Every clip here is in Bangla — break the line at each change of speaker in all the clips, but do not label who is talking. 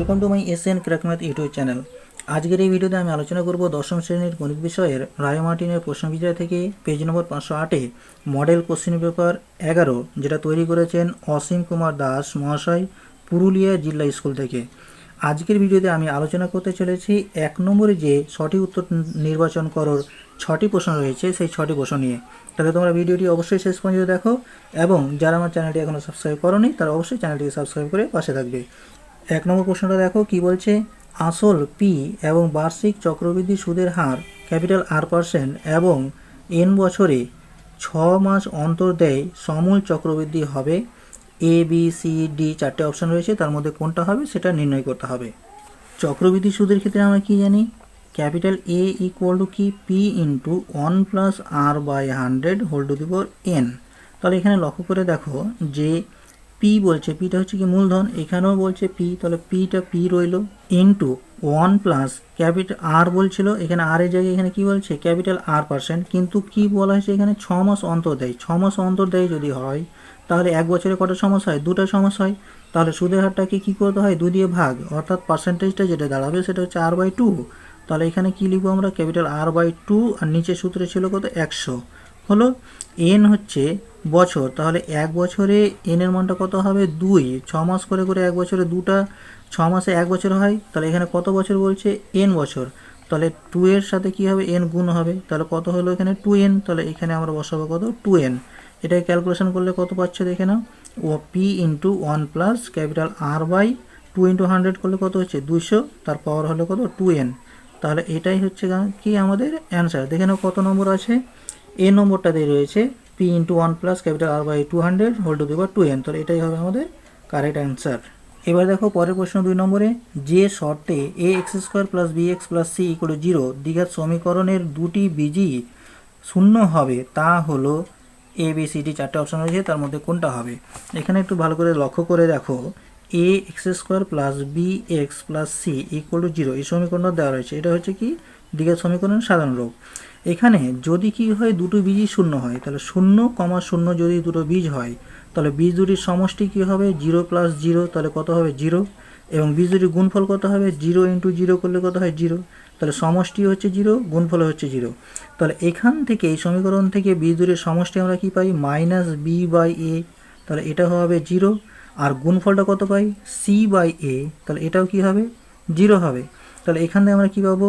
Welcome to my SN crack math YouTube channel. আজকের এই ভিডিওতে আমি আলোচনা করব দশম শ্রেণীর গণিত বিষয়ের রায় মার্টিনের প্রশ্ন বিজয় থেকে পেজ নম্বর 508 মডেল কোশ্চেন পেপার 11, যেটা তৈরি করেছেন অসীম কুমার দাস মহাশয়, পুরুলিয়া জিলা স্কুল থেকে। আজকের ভিডিওতে আমি আলোচনা করতে চলেছি 1 নম্বরে যে সঠিক উত্তর নির্বাচন করার 6টি প্রশ্ন রয়েছে সেই 6টি প্রশ্ন নিয়ে। তাহলে তোমরা ভিডিওটি অবশ্যই শেষ পর্যন্ত দেখো এবং যারা আমার চ্যানেলটি এখনও সাবস্ক্রাইব করোনি তারা অবশ্যই চ্যানেলটিকে সাবস্ক্রাইব করে পাশে থাকবে। 1 নম্বর প্রশ্নটা দেখো কি বলছে। আসল পি এবং বার্ষিক চক্রবৃদ্ধি সুদের হার R% এবং n বছরে 6 মাস অন্তর দেয় সমূল চক্রবৃদ্ধি হবে। A B C D 4টে option রয়েছে, তার মধ্যে কোনটা হবে সেটা নির্ণয় করতে হবে। চক্রবৃদ্ধি সুদের ক্ষেত্রে আমরা কি জানি, ক্যাপিটাল এ ইকুয়াল টু কি P into 1 plus R/100 whole to the power n। তাহলে এখানে লক্ষ্য করে দেখো যে পি বলছে, পিটা হচ্ছে কি মূলধন, এখানেও বলছে পি, তাহলে পিটা পি রইল ইন্টু 1 প্লাস ক্যাপিটাল আর বলছিল, এখানে আর এর জায়গায় এখানে কি বলছে ক্যাপিটাল R%, কিন্তু কি বলা হয়েছে এখানে 6 মাস অন্তর দেয়। 6 মাস অন্তর দেয় যদি হয় তাহলে 1 বছরে কটা সমাস হয়, 2টা সমাস হয়। তাহলে সুদের হারটাকে কী করতে হয়, 2 দিয়ে ভাগ, অর্থাৎ পার্সেন্টেজটা যেটা দাঁড়াবে সেটা হচ্ছে R/2। তাহলে এখানে কি লিখবো আমরা, ক্যাপিটাল R/2, আর নিচে সূত্রে ছিল কত 100 হলো। এন হচ্ছে বছর, তাহলে 1 বছরে এন এর মানটা কত হবে 2, 6 মাস করে করে 1 বছরে 2টা, 6 মাসে 1 বছর হয়। তাহলে এখানে কত বছর বলছে, n বছর, তাহলে 2 এর সাথে কি হবে n গুণ হবে, তাহলে কত হলো এখানে 2n। তাহলে এখানে আমরা বসাবো কত 2n। এটাকে ক্যালকুলেশন করলে কত পাচ্ছে দেখে নাও, ও P into 1 plus capital R/2 into 100 করলে কত হচ্ছে 200, তার পাওয়ার হলো কত 2n। তাহলে এটাই হচ্ছে কি আমাদের অ্যান্সার। দেখে নাও কত নম্বর আছে, এ নম্বরটা দিয়ে রয়েছে P into 1 plus capital R/200 whole to the power 2n। তাহলে এটাই হবে আমাদের কারেক্ট অ্যান্সার। এবার দেখো পরের প্রশ্ন 2 নম্বরে, যে শর্তে ax² plus bx plus c equal 0 দ্বিঘাত সমীকরণের দুটি বীজই শূন্য হবে তা হলো A B C D 4টে option রয়েছে, তার মধ্যে কোনটা হবে। এখানে একটু ভালো করে লক্ষ্য করে দেখো, ax² plus bx plus c equal 0 এই সমীকরণটা দেওয়া রয়েছে, এটা হচ্ছে কি দ্বিঘাত সমীকরণের সাধারণ রূপ। এখানে যদি কি হয় দুটো বীজই শূন্য হয়, তাহলে 0,0 যদি দুটো বীজ হয় তাহলে বীজ দুটির সমষ্টি কী হবে 0 প্লাস 0, তাহলে কত হবে 0, এবং বীজ দুটির গুণফল কত হবে 0 ইন্টু 0 করলে কত হয় 0, তাহলে সমষ্টি হচ্ছে 0, গুণফল হচ্ছে 0। তাহলে এখান থেকে এই সমীকরণ থেকে বীজ দুটির সমষ্টি আমরা কি পাই -b/a, তাহলে এটা হবে 0, আর গুণফলটা কত পাই c/a, তাহলে এটাও কি হবে 0 হবে। তাহলে এখান থেকে আমরা কী পাবো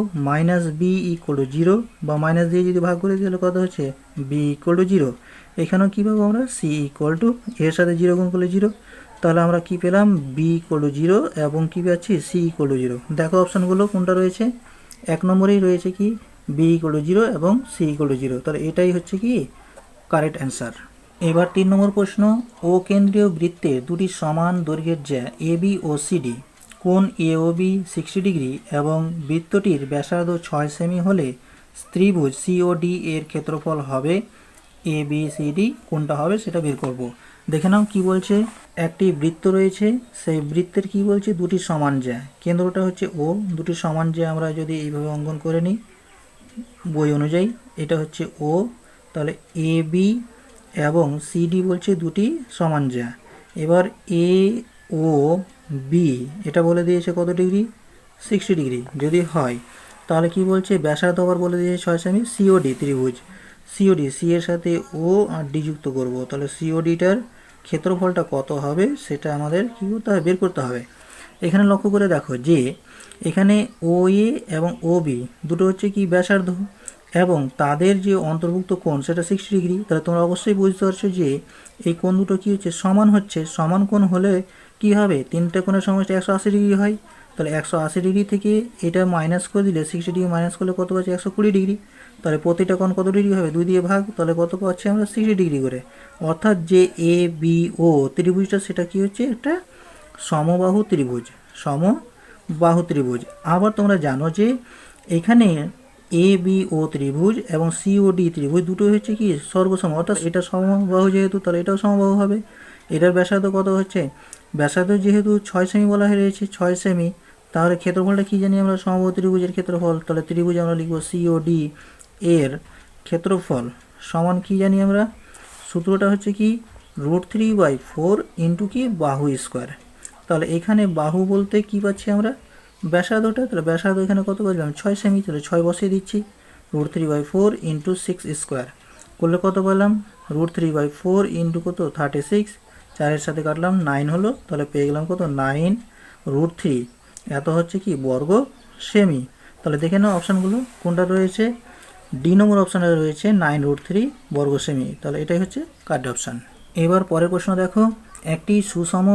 -b ইকুয়াল টু 0, বা মাইনাস দিয়ে যদি ভাগ করে তাহলে কত হচ্ছে b ইকুয়াল টু 0। এখানেও কী পাবো আমরা c ইকুয়াল টু, এর সাথে 0 গুণ করলে 0, তাহলে আমরা কি পেলাম b ইকুয়াল টু 0 এবং কী পাচ্ছি c ইকুয়াল টু 0। দেখো অপশানগুলো কোনটা রয়েছে, 1 নম্বরেই রয়েছে কি b ইকুয়াল টু 0 এবং c ইকুয়াল টু 0, তাহলে এটাই হচ্ছে কি কারেক্ট অ্যান্সার। এবার 3 নম্বর প্রশ্ন, ও কেন্দ্রীয় বৃত্তের দুটি সমান দৈর্ঘ্যের জ্যা এ বি ও সিডি, কোণ এ ও বি 60 ডিগ্রি এবং বৃত্তটির ব্যাসার্ধ 6 সেমি হলে ত্রিভুজ সি ও ডি এর ক্ষেত্রফল হবে এ বি সি ডি, কোনটা হবে সেটা বের করব। দেখে নাও কি বলছে, একটি বৃত্ত রয়েছে, সেই বৃত্তের কি বলছে দুটি সমান জ্যা, কেন্দ্রটা হচ্ছে ও, দুটি সমান জ্যা আমরা যদি এইভাবে অঙ্কন করে নিই বই অনুযায়ী, এটা হচ্ছে ও, তাহলে এ বি এবং সিডি বলছে দুটি সমান জ্যা। এবার এ ও বি এটা বলে দিয়েছে কত ডিগ্রি 60 ডিগ্রি যদি হয়, তাহলে কি বলছে ব্যাসার্ধ আবার বলে দিয়েছে 6 সেমি। সিওডি ত্রিভুজ, সিওডি সি এর সাথে ও আর ডি যুক্ত করব, তাহলে সিওডিটার ক্ষেত্রফলটা কত হবে সেটা আমাদের কী করতে হবে বের করতে হবে। এখানে লক্ষ্য করে দেখো যে এখানে ও এ এবং ও বি দুটো হচ্ছে কি ব্যাসার্ধ, এবং তাদের যে অন্তর্ভুক্ত কোণ সেটা 60 ডিগ্রি। তাহলে তোমরা অবশ্যই বুঝতে পারছো যে এই কোণ দুটো কী হচ্ছে সমান হচ্ছে, সমান কোণ হলে কি হবে তিনটে কোণের সমষ্টি 180 ডিগ্রি হয়। তাহলে 180 ডিগ্রি থেকে এটা মাইনাস করে দিলে 60 ডিগ্রি মাইনাস করলে কত পাচ্ছে 120 ডিগ্রি, তাহলে প্রতিটা কোণ কত ডিগ্রি হবে 2 দিয়ে ভাগ, তাহলে কত পাচ্ছি আমরা 60 ডিগ্রি করে। অর্থাৎ যে এ বি ও ত্রিভুজটা সেটা কি হচ্ছে একটা সমবাহু ত্রিভুজ, সমবাহু ত্রিভুজ। আবার তোমরা জানো যে এখানে এ বি ও ত্রিভুজ এবং সি ও ডি ত্রিভুজ দুটো হচ্ছে কি সর্বসম, অর্থাৎ এটা সমবাহু যেহেতু তাহলে এটাও সমবাহু হবে। এটার ব্যাসার্ধ কত হচ্ছে, ব্যাসার্ধ যেহেতু 6 সেমি বলা হয়েছে 6 সেমি, তাহলে ক্ষেত্রফলটা কী জানি আমরা সমবাহু ত্রিভুজের ক্ষেত্রফল, তাহলে ত্রিভুজ আমরা লিখব সি ও ডি এর ক্ষেত্রফল সমান কি জানি আমরা, সূত্রটা হচ্ছে কি √3/4 ইন্টু কি বাহু স্কোয়ার। তাহলে এখানে বাহু বলতে কি পাচ্ছি আমরা, ব্যাসার্ধটা। তাহলে ব্যাসার্ধ এখানে কত বললাম, 6 সেমি। তাহলে 6 বসিয়ে দিচ্ছি, √3/4 ইন্টু 6 স্কোয়ার করলে কত পেলাম, √3/4 ইন্টু কত 36, 4-এর সাথে কাটলাম 9 হলো। তাহলে পেয়ে গেলাম কত, 9√3, এত হচ্ছে কি বর্গ সেমি। তাহলে দেখে নাও অপশানগুলো কোনটা রয়েছে, ডি নম্বর অপশানে রয়েছে 9√3 বর্গ সেমি। তাহলে এটাই হচ্ছে কারেক্ট অপশান। এবার পরের প্রশ্ন দেখো, একটি সুষম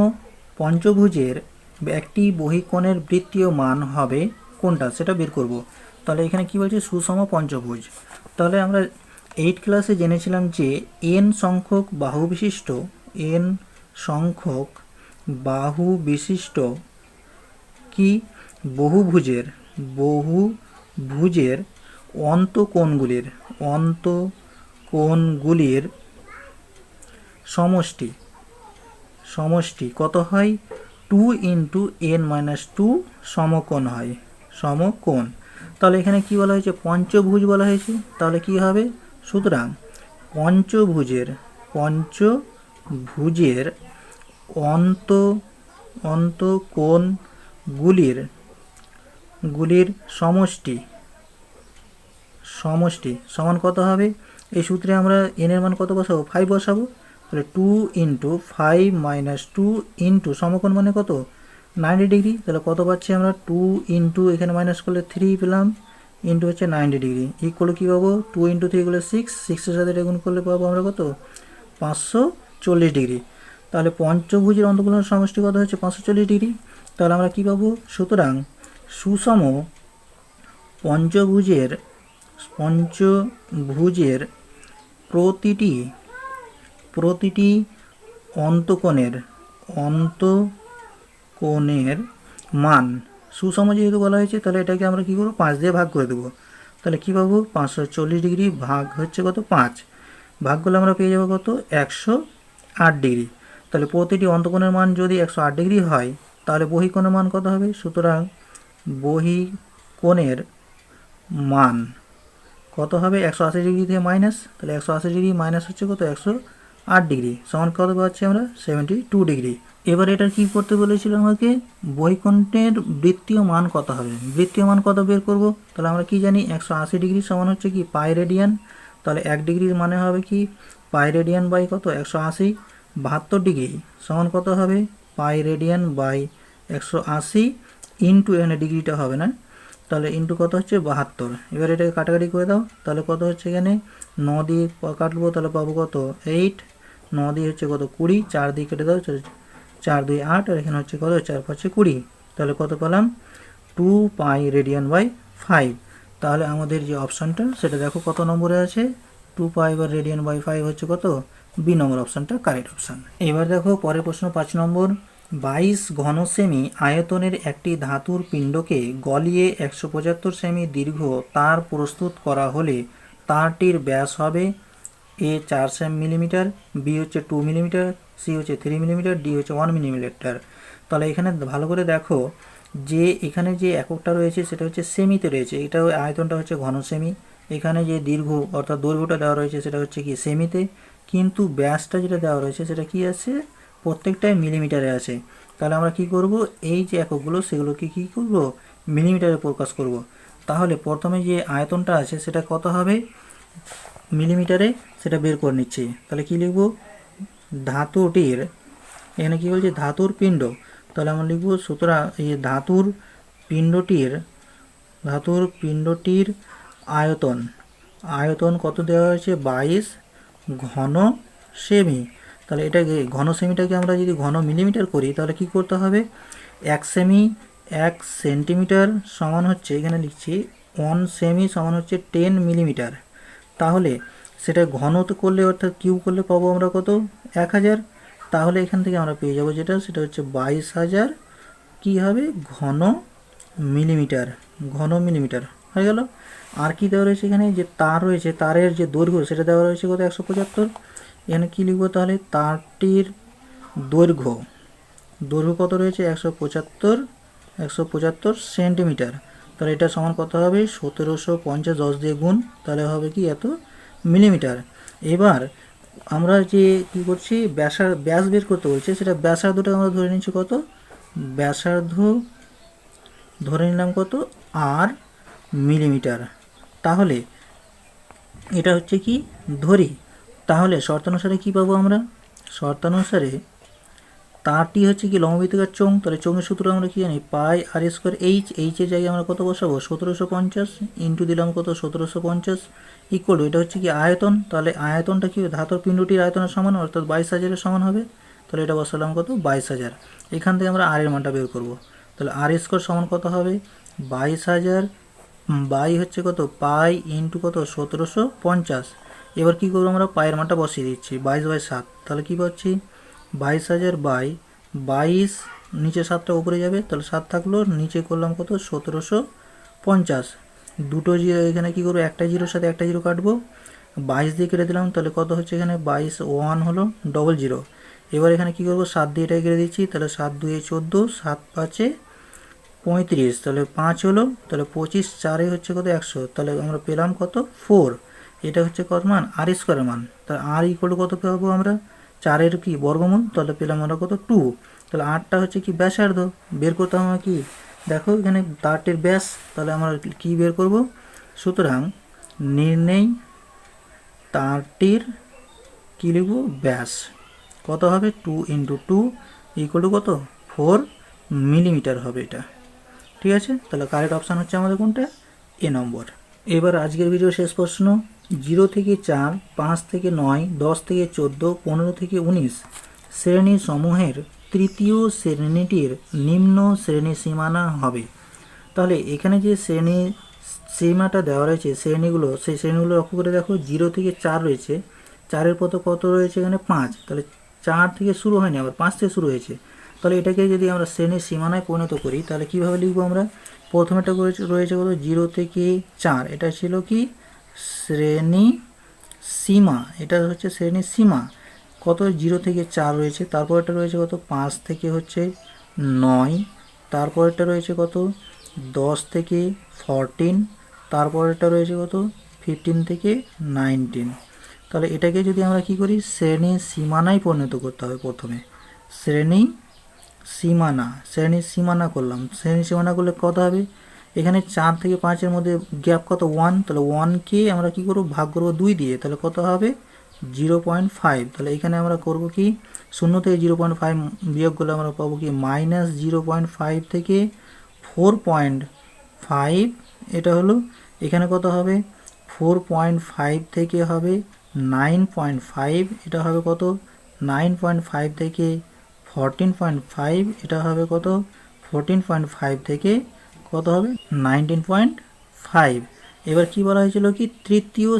পঞ্চভুজের একটি বহিকোণের বৃত্তীয় মান হবে কোনটা, সেটা বের করব। তাহলে এখানে কি বলছে, সুষম পঞ্চভুজ। তাহলে আমরা 8 ক্লাসে জেনেছিলাম যে n সংখ্যক বাহু বিশিষ্ট, n সংখ্যক বাহু বিশিষ্ট কি বহুভুজের অন্তঃকোণগুলির সমষ্টি কত হয়, 2 ইন্টু n-2 সমকোণ হয়, সমকোণ। তাহলে এখানে কি বলা হয়েছে, পঞ্চভুজ বলা হয়েছে। তাহলে কি হবে, সুতরাং পঞ্চভুজের অন্তঃকোণগুলির সমষ্টি সমান কত হবে, এই সূত্রে আমরা n এর মান কত বসাবো, 5 বসাবো। তাহলে 2 ইন্টু 5 মাইনাস 2 ইন্টু সমকোণ মানে কত, 90 ডিগ্রি। তাহলে কত পাচ্ছি আমরা, 2 ইন্টু এখানে মাইনাস করলে 3 পেলাম, ইন্টু হচ্ছে 90 ডিগ্রি, ইকুয়াল কী পাবো, 2 ইন্টু 3 করলে 6, 6-এর সাথে এটা গুণ করলে পাবো আমরা কত, 540 ডিগ্রি। তাহলে পঞ্চভুজের অন্তঃকোণের সমষ্টি কত হচ্ছে, 540 ডিগ্রি। তাহলে আমরা কী পাবো, সুতরাং সুষম পঞ্চভুজের প্রতিটি অন্তঃকোণের মান সুষম যেহেতু বলা হয়েছে, তাহলে এটাকে আমরা কী করবো, 5 দিয়ে ভাগ করে দেবো। তাহলে কী পাবো, 540 ডিগ্রি ভাগ হচ্ছে কত, 5, ভাগ করলে আমরা পেয়ে যাবো কত, 108 ডিগ্রি। তাহলে প্রতিটি অন্তঃকোণের মান যদি 108 ডিগ্রি হয়, তাহলে বহিকোণের মান কত হবে, সুতরাং বহিকোণের মান কত হবে, 180 ডিগ্রি থেকে মাইনাস, তাহলে 180 ডিগ্রি মাইনাস হচ্ছে কত, 108 ডিগ্রি, সমান কত পাচ্ছি আমরা, 72 ডিগ্রি। এবার এটা কি করতে বলেছিল আমাকে, বহিকোণের বৃত্তীয় মান কত হবে, বৃত্তীয় মান কত বের করব। তাহলে আমরা কি জানি, 180 ডিগ্রি সমান হচ্ছে কি পাই রেডিয়ান। তাহলে 1 ডিগ্রির মানে হবে কি পাই রেডিয়ান বাই কত, 180। 72 ডিগ্রি সমান কত হবে, পাই রেডিয়ান বাই 180 ইন্টু, এখানে ডিগ্রিটা হবে না, তাহলে ইন্টু কত হচ্ছে 72। এবার এটাকে কাটাকাটি করে দাও, তাহলে কত হচ্ছে, এখানে 9 দিয়ে কাটবো, তাহলে পাবো কত 8, 9 দিয়ে হচ্ছে কত 20, 4 দিয়ে কেটে দাও, 4 2 8, আর এখানে হচ্ছে কত 4 5 20। তাহলে কত পেলাম, 2 পাই রেডিয়ান বাই 5। তাহলে আমাদের যে অপশানটা সেটা দেখো কত নম্বরে আছে, 2 পাই বা রেডিয়ান বাই 5 হচ্ছে কত, বি নম্বর অপশানটা কারেক্ট অপশান। এবার দেখো পরের প্রশ্ন 5 নম্বর, 22 ঘন সেমি আয়তনের একটি ধাতুর পিণ্ডকে গলিয়ে 175 সেমি দীর্ঘ তার প্রস্তুত করা হলে তারটির ব্যাস হবে এ 4 মিলিমিটার, বি হচ্ছে 2 মিলিমিটার, সি হচ্ছে 3 মিলিমিটার, ডি হচ্ছে 1 মিলিমিটার। তাহলে এখানে ভালো করে দেখো যে এখানে যে এককটা রয়েছে সেটা হচ্ছে সেমিতে রয়েছে, এটা আয়তনটা হচ্ছে ঘন সেমি। এখানে যে দীর্ঘ অর্থাৎ দৈর্ঘ্যটা দেওয়া রয়েছে সেটা হচ্ছে কি সেমিতে, কিন্তু ব্যাসটা যেটা দেওয়া রয়েছে সেটা কি আছে, প্রত্যেকটাই মিলিমিটারে আছে। তাহলে আমরা কি করব, এই যে এককগুলো সেগুলোকে কি করব, মিলিমিটারে প্রকাশ করব। তাহলে প্রথমে যে আয়তনটা আছে সেটা কত হবে, মিলিমিটারে সেটা বের করে নিচ্ছি। তাহলে কি লিখব, ধাতুটির, এখানে কি বলছে ধাতুর পিণ্ড, তাহলে আমরা লিখব, সুতরাং এই ধাতুর পিণ্ডটির আয়তন কত দেওয়া হয়েছে, 22 ঘন সেমি। তাহলে এটাকে ঘন সেমিটাকে আমরা যদি ঘন মিলিমিটার করি তাহলে কি করতে হবে, 1 সেন্টিমিটার সমান হচ্ছে, এখানে লিখছি 1 সেমি সমান হচ্ছে 10 মিলিমিটার। তাহলে সেটা ঘনতে করলে অর্থাৎ কিউ করলে পাবো আমরা কত, 1000। তাহলে এখান থেকে আমরা পেয়ে যাবো যেটা, সেটা হচ্ছে 22,000 কী হবে, ঘন মিলিমিটার হয়ে গেল। আর কি দেওয়া রয়েছে এখানে, যে তার রয়েছে, তারের যে দৈর্ঘ্য সেটা দেওয়া রয়েছে কত, 175। এখানে কী লিখবো, তাহলে তারটির দৈর্ঘ্য কত রয়েছে, 175 সেন্টিমিটার। তাহলে এটা সমান কত হবে, 1750, 10 দিয়ে গুণ, তাহলে হবে কি এত মিলিমিটার। এবার আমরা যে কী করছি, ব্যাস বের করতে বলছে, সেটা ব্যাসার্ধটা আমরা ধরে নিচ্ছি কত, ব্যাসার্ধ ধরে নিলাম কত আর মিলিমিটার। তাহলে এটা হচ্ছে কি ধরি। তাহলে শর্তানুসারে কি পাবো আমরা? শর্তানুসারে তারটি হচ্ছে কি লম্ববৃত্তাকার চোঙ, তাহলে চোঙের সূত্র আমরা কি জানি, পাই আর স্কোয়ার এইচ। এইচের জায়গায় আমরা কত বসাবো? 1750 ইন্টু দিলাম কত 1750 ইকুয়াল, এটা হচ্ছে কি আয়তন। তাহলে আয়তনটা কি ধাতব পিণ্ডটির আয়তনের সমান, অর্থাৎ 22,000-এর সমান হবে। তাহলে এটা বসালাম কত 22,000। এখান থেকে আমরা আর এর মানটা বের করব। তাহলে আর স্কোয়ার সমান কত হবে? 22,000 বাই হচ্ছে কত পাই ইন্টু কত 1750। এবার কি করবো আমরা? পায়ের মানটা বসিয়ে দিচ্ছি 22/7। তাহলে কি পাচ্ছি? 22,000 বাই 22, নিচে 7টা উপরে যাবে, তাহলে 7 থাকলো, নিচে করলাম কত 1750। দুটো জিরো এখানে কি করবো? একটা জিরোর সাথে একটা জিরো কাটবো, 22 দিয়ে কেটে দিলাম, তাহলে কত হচ্ছে এখানে 22 1 হলো 00। এবার এখানে কি করবো? 7 দিয়ে এটাই কেটে দিচ্ছি, তাহলে 7 2 14, 7 5 35, তাহলে 5 হলো, তাহলে 25 4 হচ্ছে কত 100। তাহলে আমরা পেলাম কত 4। এটা হচ্ছে কত মান? আর স্কোয়ারের মান। তাহলে আর ইকুয়াল কত পাবো আমরা? 4-এর কি বর্গমূল, তাহলে পেলাম আমরা কত 2। তাহলে 8টা হচ্ছে কি ব্যাসার্ধ। বের করতাম আমরা কি, দেখো এখানে তারটির ব্যাস, তাহলে আমরা কি বের করব? সুতরাং নির্ণয় তারটির কি লিখব? ব্যাস কত হবে? 2 × 2 ইকুয়াল টু কত 4 মিলিমিটার হবে এটা। ঠিক আছে, তাহলে কারেক্ট অপশান হচ্ছে আমাদের কোনটা? এ নম্বর। এবার আজকের ভিডিও শেষ প্রশ্ন। 0 থেকে 4, 5 থেকে 9, 10 থেকে 14, 15 থেকে 19 শ্রেণী সমূহের তৃতীয় শ্রেণীটির নিম্ন শ্রেণী সীমানা হবে। তাহলে এখানে যে শ্রেণী সীমাটা দেওয়া রয়েছে শ্রেণীগুলো, সেই শ্রেণীগুলো লক্ষ্য করে দেখো। 0 থেকে 4 রয়েছে, 4-এর কত রয়েছে এখানে 5, তাহলে 4 থেকে শুরু হয়নি, আবার 5 থেকে শুরু হয়েছে। তাহলে এটাকে যদি আমরা শ্রেণীর সীমানায় পরিণত করি, তাহলে কীভাবে লিখবো আমরা? প্রথমেটা রয়েছে কত 0 থেকে 4, এটা ছিল কি শ্রেণী সীমা, এটা হচ্ছে শ্রেণী সীমা। কত 0 থেকে 4 রয়েছে, তারপরটা রয়েছে কত 5 থেকে হচ্ছে 9, তারপরটা রয়েছে কত 10 থেকে 14, তারপরটা রয়েছে কত 15 থেকে 19। তাহলে এটাকে যদি আমরা কি করি, শ্রেণী সীমানায় পরিণত করতে হবে। প্রথমে শ্রেণী সীমানা করলাম। শ্রেণী সীমানা করলে কত হবে? এখানে 4 থেকে 5-এর মধ্যে গ্যাপ কত 1, তাহলে 1কে আমরা কি করব? ভাগ করব 2 দিয়ে, তাহলে কত হবে 0.5। তাহলে এখানে আমরা করব কি 0 থেকে 0.5 বিয়োগ করলে আমরা পাবো কি -0.5 থেকে 4.5। এটা হলো, এখানে কত হবে 4.5 থেকে হবে 9.5, এটা হবে কত 9.5 থেকে 14.5, এটা হবে কত 14.5 থেকে কত হবে 19.5। এবার কি বলা হয়েছিল কি তৃতীয়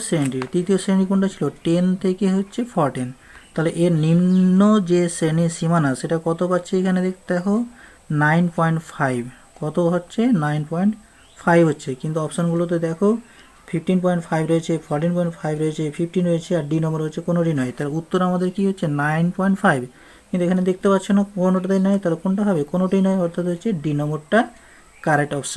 শ্রেণী কোনটা ছিল? 10 থেকে হচ্ছে 14। তাহলে এর নিম্ন যে শ্রেণী সীমানা সেটা কত পাচ্ছে এখানে দেখো 9.5। কত হচ্ছে 9.5 হচ্ছে, কিন্তু অপশানগুলোতে দেখো 15.5 রয়েছে, 14.5 রয়েছে, 15 রয়েছে, আর ডি নম্বর হচ্ছে কোনোটি নয়। তার উত্তর আমাদের কি হচ্ছে 9.5, কিন্তু এখানে দেখতে পাচ্ছ না কোনোটাতেই নয়, তাহলে কোনটা হবে? কোনোটাই নয়, অর্থাৎ হচ্ছে ডি নম্বরটা কারেক্ট অপশান।